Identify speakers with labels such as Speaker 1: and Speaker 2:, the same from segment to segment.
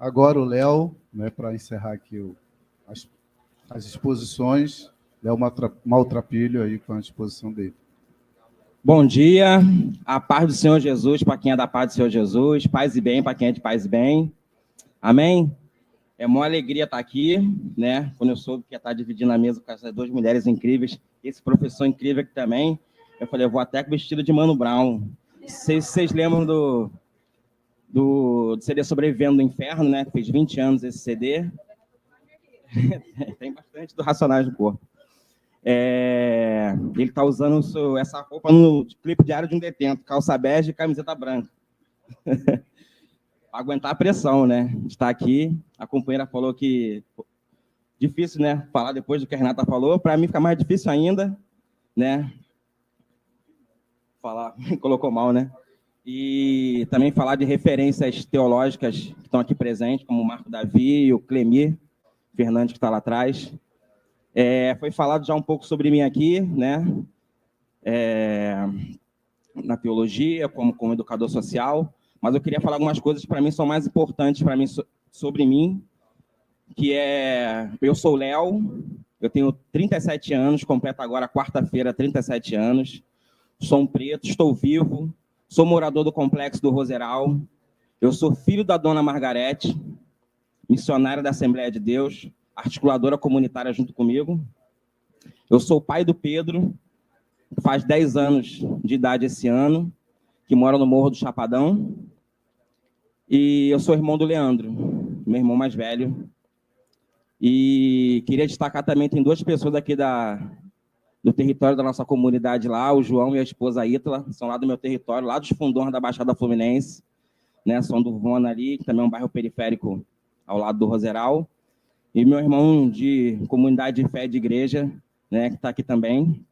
Speaker 1: Agora o Léo, né, para encerrar aqui as exposições, Léo Maltrapilho aí com a exposição dele.
Speaker 2: Bom dia, a paz do Senhor Jesus, para quem é da paz do Senhor Jesus, paz e bem para quem é de paz e bem. Amém? É uma alegria estar aqui, né? Quando eu soube que ia estar dividindo a mesa com essas duas mulheres incríveis, esse professor incrível aqui também, eu falei, eu vou até com vestido de Mano Brown. Vocês lembram do CD Sobrevivendo do Inferno, né? Fez 20 anos esse CD. Tem bastante do Racionais no corpo. Ele está usando essa roupa no clipe Diário de um Detento, calça bege e camiseta branca. Aguentar a pressão, né? Estar aqui. A companheira falou que difícil, né? Falar depois do que a Renata falou. Para mim fica mais difícil ainda, né? Falar, colocou mal, né? E também falar de referências teológicas que estão aqui presentes, como o Marco Davi e o Clemir Fernandes, que está lá atrás. Foi falado já um pouco sobre mim aqui, né? Na teologia, como educador social, mas eu queria falar algumas coisas que para mim são mais importantes para mim sobre mim, que eu sou Léo, eu tenho 37 anos, completo agora quarta-feira 37 anos, sou um preto, estou vivo, sou morador do Complexo do Roseral, eu sou filho da dona Margarete, missionária da Assembleia de Deus, articuladora comunitária junto comigo. Eu sou pai do Pedro, que faz 10 anos de idade esse ano, que mora no Morro do Chapadão. E eu sou irmão do Leandro, meu irmão mais velho. E queria destacar também, tem duas pessoas aqui do território da nossa comunidade lá, o João e a esposa Ítala, são lá do meu território, lá dos fundões da Baixada Fluminense, né? São do Vona ali, que também é um bairro periférico ao lado do Roseral. E meu irmão de comunidade de fé de igreja, né, que está aqui também.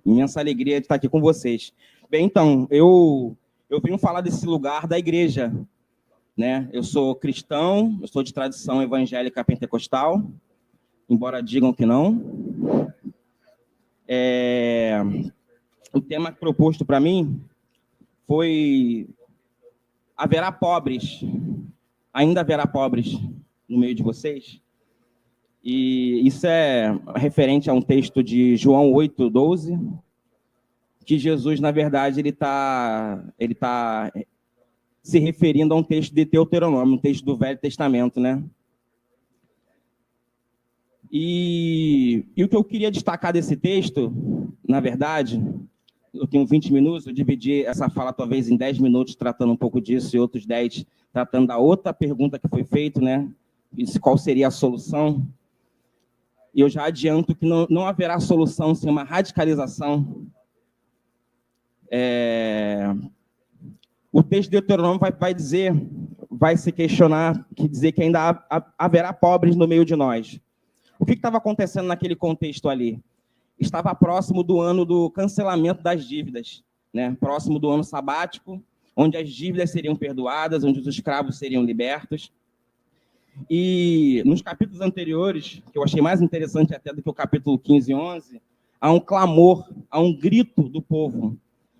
Speaker 2: Imensa alegria de estar aqui com vocês. Bem, então, eu vim falar desse lugar da igreja, né? Eu sou cristão, eu sou de tradição evangélica pentecostal, embora digam que não. O tema proposto para mim foi: haverá pobres, ainda haverá pobres no meio de vocês? E isso é referente a um texto de João 8:12, que Jesus, na verdade, ele tá se referindo a um texto de Deuteronômio, um texto do Velho Testamento, né? E o que eu queria destacar desse texto, na verdade, eu tenho 20 minutos, eu dividi essa fala talvez em 10 minutos tratando um pouco disso e outros 10 tratando da outra pergunta que foi feita, né? Qual seria a solução? E eu já adianto que não haverá solução sem uma radicalização. O texto de Deuteronômio vai se questionar, dizer que ainda haverá pobres no meio de nós. O que estava acontecendo naquele contexto ali? Estava próximo do ano do cancelamento das dívidas, né? Próximo do ano sabático, onde as dívidas seriam perdoadas, onde os escravos seriam libertos. E nos capítulos anteriores, que eu achei mais interessante até do que o capítulo 15 e 11, há um clamor, há um grito do povo,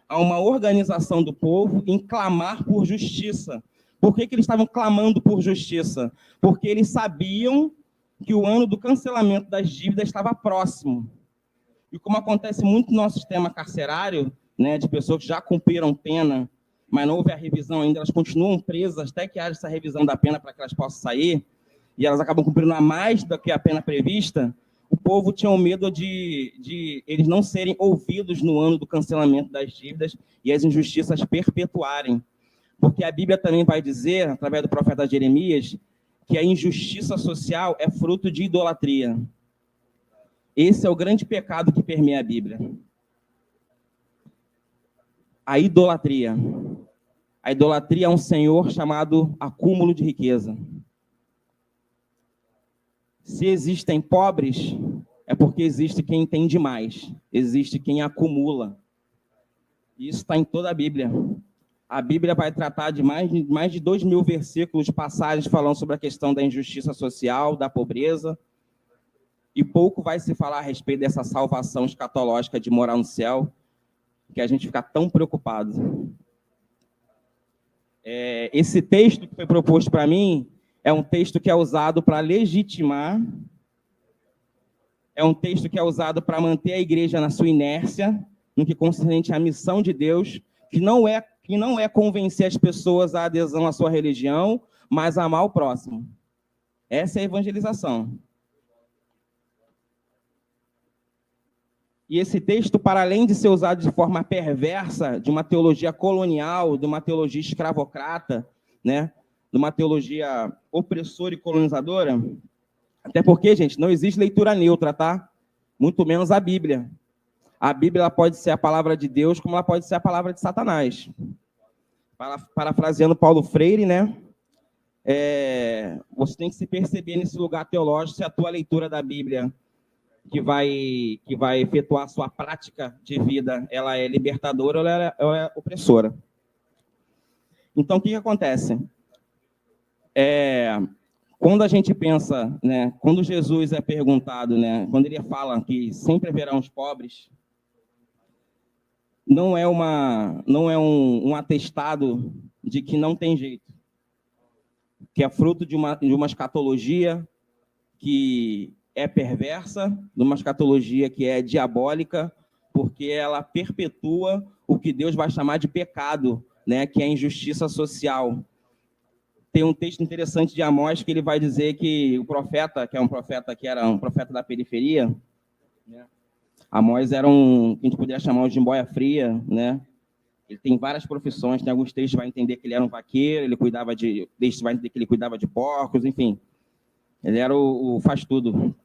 Speaker 2: há uma organização do povo em clamar por justiça. Por que eles estavam clamando por justiça? Porque eles sabiam que o ano do cancelamento das dívidas estava próximo. E como acontece muito no nosso sistema carcerário, né, de pessoas que já cumpriram pena, mas não houve a revisão ainda, elas continuam presas até que haja essa revisão da pena para que elas possam sair, e elas acabam cumprindo a mais do que a pena prevista. O povo tinha o medo de eles não serem ouvidos no ano do cancelamento das dívidas e as injustiças perpetuarem. Porque a Bíblia também vai dizer, através do profeta Jeremias, que a injustiça social é fruto de idolatria. Esse é o grande pecado que permeia a Bíblia. A idolatria. A idolatria é um senhor chamado acúmulo de riqueza. Se existem pobres, é porque existe quem tem demais. Existe quem acumula. Isso está em toda a Bíblia. A Bíblia vai tratar de mais de 2.000 versículos, passagens falando sobre a questão da injustiça social, da pobreza. E pouco vai se falar a respeito dessa salvação escatológica de morar no céu, que a gente fica tão preocupado. esse texto que foi proposto para mim é um texto que é usado para legitimar, é um texto que é usado para manter a igreja na sua inércia, no que concerne à missão de Deus, que não é convencer as pessoas à adesão à sua religião, mas a amar o próximo. Essa é a evangelização. E esse texto, para além de ser usado de forma perversa, de uma teologia colonial, de uma teologia escravocrata, né, de uma teologia opressora e colonizadora, até porque, gente, não existe leitura neutra, tá? Muito menos a Bíblia. A Bíblia ela pode ser a palavra de Deus, como ela pode ser a palavra de Satanás. Parafraseando Paulo Freire, né? Você tem que se perceber nesse lugar teológico se a tua leitura da Bíblia que vai efetuar a sua prática de vida, ela é libertadora ou ela é opressora. Então, o que acontece? Quando a gente pensa, né, quando Jesus é perguntado, né, quando ele fala que sempre haverão os pobres, não é um atestado de que não tem jeito, que é fruto de uma escatologia que é perversa, de uma escatologia que é diabólica, porque ela perpetua o que Deus vai chamar de pecado, né, que é a injustiça social. Tem um texto interessante de Amós que ele vai dizer que o profeta, que era um profeta da periferia, né, Amós era que a gente poderia chamar de boia fria, né? Ele tem várias profissões, tem alguns textos que vai entender que ele era um vaqueiro, textos vai entender que ele cuidava de porcos, enfim. Ele era o faz tudo.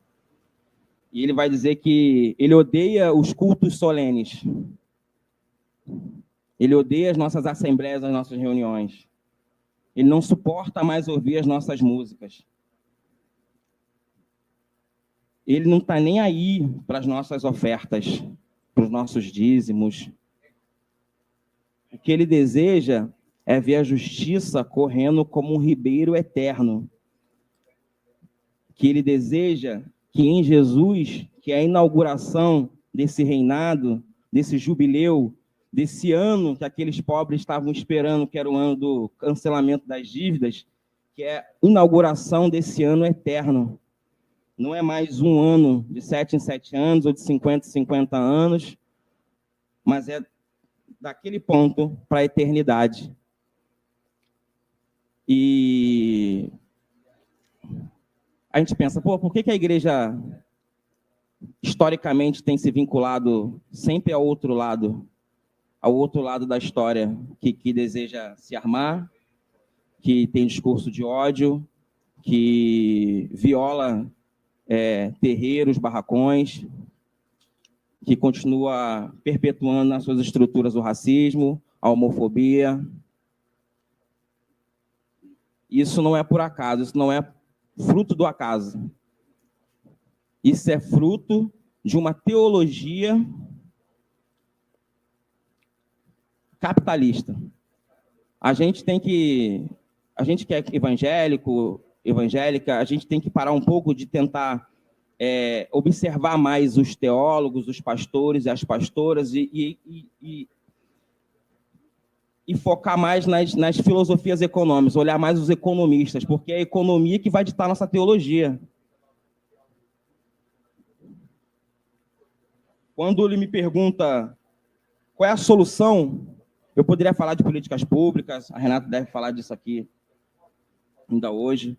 Speaker 2: E ele vai dizer que ele odeia os cultos solenes. Ele odeia as nossas assembleias, as nossas reuniões. Ele não suporta mais ouvir as nossas músicas. Ele não está nem aí para as nossas ofertas, para os nossos dízimos. O que ele deseja é ver a justiça correndo como um ribeiro eterno. O que ele deseja que em Jesus, que é a inauguração desse reinado, desse jubileu, desse ano que aqueles pobres estavam esperando, que era o ano do cancelamento das dívidas, que é a inauguração desse ano eterno. Não é mais um ano de 7 em 7 anos, ou de 50 em 50 anos, mas é daquele ponto para a eternidade. E a gente pensa, por que a igreja historicamente tem se vinculado sempre ao outro lado da história, que deseja se armar, que tem discurso de ódio, que viola terreiros, barracões, que continua perpetuando nas suas estruturas o racismo, a homofobia. Isso não é por acaso, isso não é fruto do acaso. Isso é fruto de uma teologia capitalista. A gente que é evangélica, a gente tem que parar um pouco de tentar observar mais os teólogos, os pastores e as pastoras e focar mais nas filosofias econômicas, olhar mais os economistas, porque é a economia que vai ditar nossa teologia. Quando ele me pergunta qual é a solução, eu poderia falar de políticas públicas, a Renata deve falar disso aqui ainda hoje.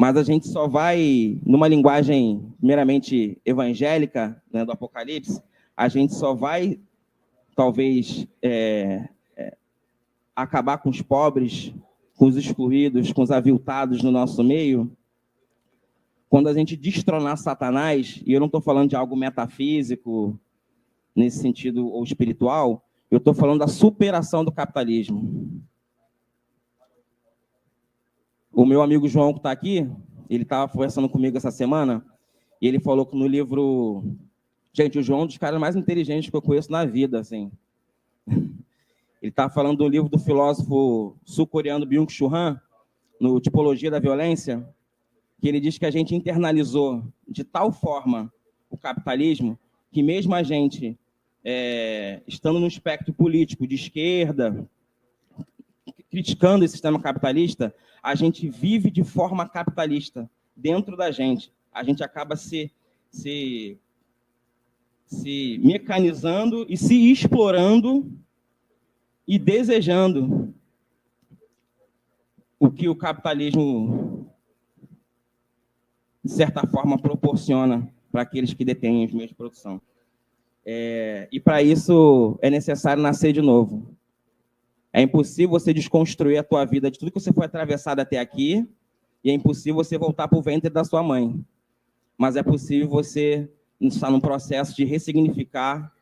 Speaker 2: Mas a gente só vai, numa linguagem meramente evangélica, né, do Apocalipse, a gente só vai, talvez, acabar com os pobres, com os excluídos, com os aviltados no nosso meio, quando a gente destronar Satanás, e eu não estou falando de algo metafísico, nesse sentido, ou espiritual, eu estou falando da superação do capitalismo. O meu amigo João, que está aqui, ele estava conversando comigo essa semana, e ele falou que no livro... Gente, o João é um dos caras mais inteligentes que eu conheço na vida, assim. Ele estava falando do livro do filósofo sul-coreano Byung-Chul Han, no Tipologia da Violência, que ele diz que a gente internalizou de tal forma o capitalismo que mesmo a gente estando no espectro político de esquerda, criticando esse sistema capitalista, a gente vive de forma capitalista dentro da gente. A gente acaba se mecanizando e se explorando e desejando o que o capitalismo, de certa forma, proporciona para aqueles que detêm os meios de produção. E, para isso, é necessário nascer de novo. É impossível você desconstruir a tua vida de tudo que você foi atravessado até aqui, e é impossível você voltar para o ventre da sua mãe. Mas é possível você estar num processo de ressignificar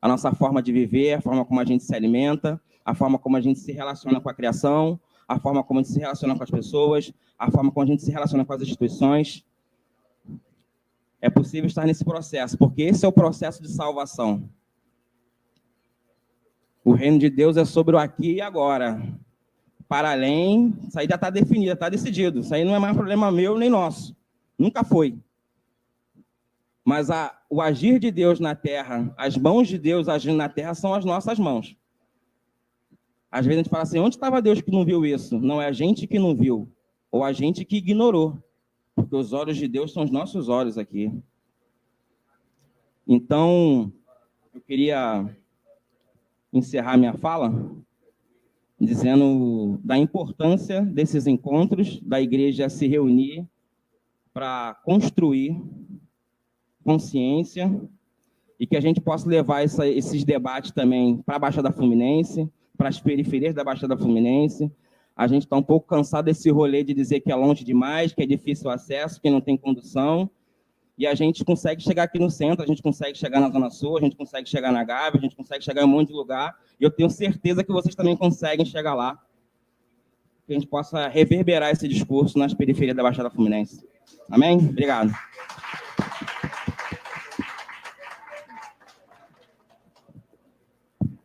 Speaker 2: a nossa forma de viver, a forma como a gente se alimenta, a forma como a gente se relaciona com a criação, a forma como a gente se relaciona com as pessoas, a forma como a gente se relaciona com as instituições. É possível estar nesse processo, porque esse é o processo de salvação. O reino de Deus é sobre o aqui e agora. Para além, isso aí já está definido, está decidido. Isso aí não é mais problema meu nem nosso. Nunca foi. Mas o agir de Deus na terra, as mãos de Deus agindo na terra são as nossas mãos. Às vezes a gente fala assim, onde estava Deus que não viu isso? Não, é a gente que não viu, ou a gente que ignorou, porque os olhos de Deus são os nossos olhos aqui. Então, eu queria encerrar minha fala dizendo da importância desses encontros, da igreja se reunir para construir consciência e que a gente possa levar esses debates também para a Baixada Fluminense, para as periferias da Baixada Fluminense. A gente está um pouco cansado desse rolê de dizer que é longe demais, que é difícil o acesso, que não tem condução, e a gente consegue chegar aqui no centro, a gente consegue chegar na Zona Sul, a gente consegue chegar na Gávea, a gente consegue chegar em um monte de lugar, e eu tenho certeza que vocês também conseguem chegar lá, que a gente possa reverberar esse discurso nas periferias da Baixada Fluminense. Amém? Obrigado.